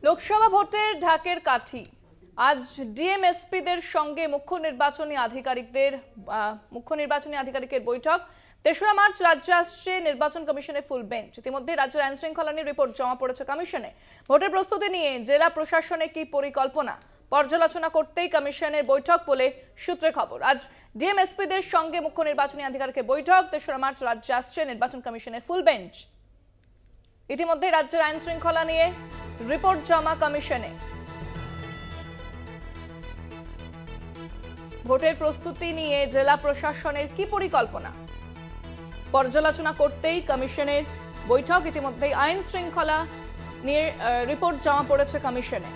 লোকসভা ভোটের ঢাকের কাঠি আজ ডিএমএসপিদের সঙ্গে মুখ্য নির্বাচনী আধিকারিকের বৈঠক। ৩রা মার্চ রাজ্যে আসছে নির্বাচন কমিশনের ফুল বেঞ্চ। ইতিমধ্যে রাজ্যের আইন শৃঙ্খলা নিয়ে রিপোর্ট জমা পড়েছে কমিশনে। ভোটের প্রস্তুতি নিয়ে জেলা প্রশাসনে কি পরিকল্পনা পর্যালোচনা করতেই কমিশনের বৈঠক বলে সূত্রে খবর। আজ ডিএমএসপিদের সঙ্গে মুখ্য নির্বাচনী আধিকারিকের বৈঠক। ৩রা মার্চ রাজ্যে আসছে নির্বাচন কমিশনের ফুল বেঞ্চ। ইতিমধ্যে রাজ্যের আইন শৃঙ্খলা নিয়ে রিপোর্ট জমা কমিশনে। ভোটের প্রস্তুতি নিয়ে জেলা প্রশাসনের কি পরিকল্পনা পর্যালোচনা করতেই কমিশনের বৈঠক। ইতিমধ্যে আইন শৃঙ্খলা নিয়ে রিপোর্ট জমা পড়েছে কমিশনে।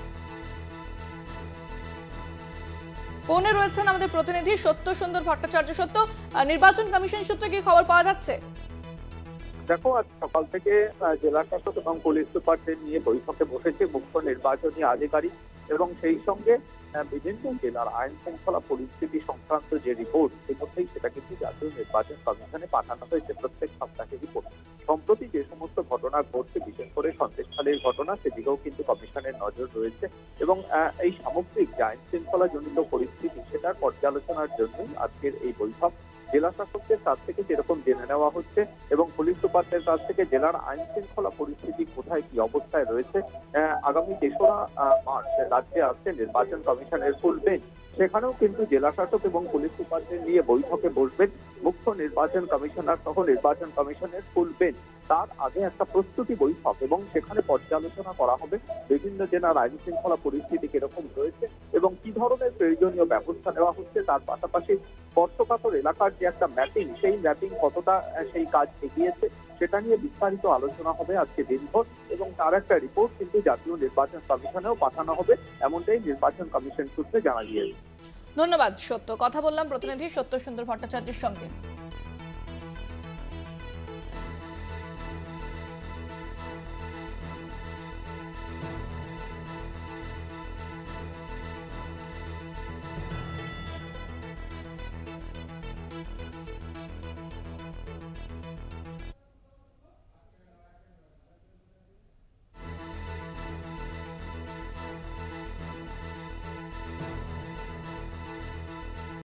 ফোনে রয়েছেন আমাদের প্রতিনিধি সত্য সুন্দর ভট্টাচার্য। সত্য, নির্বাচন কমিশন সূত্রে কি খবর পাওয়া যাচ্ছে? দেখো, আজ সকাল থেকে জেলা শাসক এবং পুলিশ সুপারদের নিয়ে বৈঠকে বসেছে মুখ্য নির্বাচনী আধিকারিক এবং সেই সঙ্গে বিভিন্ন জেলার আইন শৃঙ্খলা পরিস্থিতি সংক্রান্ত যে রিপোর্ট ইতিমধ্যেই সেটা কিন্তু জাতীয় নির্বাচন কমিশনে পাঠানো হয়েছে। প্রত্যেক সপ্তাহে রিপোর্ট। সম্প্রতি যে সমস্ত ঘটনা ঘটছে, বিশেষ করে সন্দেশখালীর ঘটনা, সেদিকেও কিন্তু কমিশনের নজর রয়েছে এবং এই সামগ্রিক যে আইন শৃঙ্খলা জনিত পরিস্থিতি সেটার পর্যালোচনার জন্যই আজকের এই বৈঠক। জেলা শাসকদের কাছ থেকে যেরকম জেনে নেওয়া হচ্ছে এবং পুলিশ সুপারদের কাছ থেকে জেলার আইন শৃঙ্খলা পরিস্থিতি কোথায় কি অবস্থায় রয়েছে। আগামী ৩রা মার্চ রাজ্যে আসছে নির্বাচন কমিশনের ফুল বেঞ্চ। সেখানেও কিন্তু জেলা শাসক এবং পুলিশ সুপারদের নিয়ে বৈঠকে বসবেন মুখ্য নির্বাচন কমিশনার সহ নির্বাচন কমিশনের ফুল বেঞ্চ। তার আগে একটা প্রস্তুতি বৈঠক এবং সেখানে পর্যালোচনা করা হবে বিভিন্ন জেলার আইন শৃঙ্খলা পরিস্থিতি কিরকম রয়েছে এবং কি ধরনের প্রয়োজনীয় ব্যবস্থা নেওয়া হচ্ছে। তার পাশাপাশি স্পর্শকাতর এলাকার যে একটা ম্যাপিং, সেই ম্যাপিং কতটা সেই কাজ এগিয়েছে সেটা নিয়ে বিস্তারিত আলোচনা হবে আজকে দিনভর এবং তার একটা রিপোর্ট কিন্তু জাতীয় নির্বাচন কমিশনেও পাঠানো হবে, এমনটাই নির্বাচন কমিশন সূত্রে জানা গিয়েছে। ধন্যবাদ সত্য। কথা বললাম প্রতিনিধি সত্য সুন্দর ভট্টাচার্যের সঙ্গে।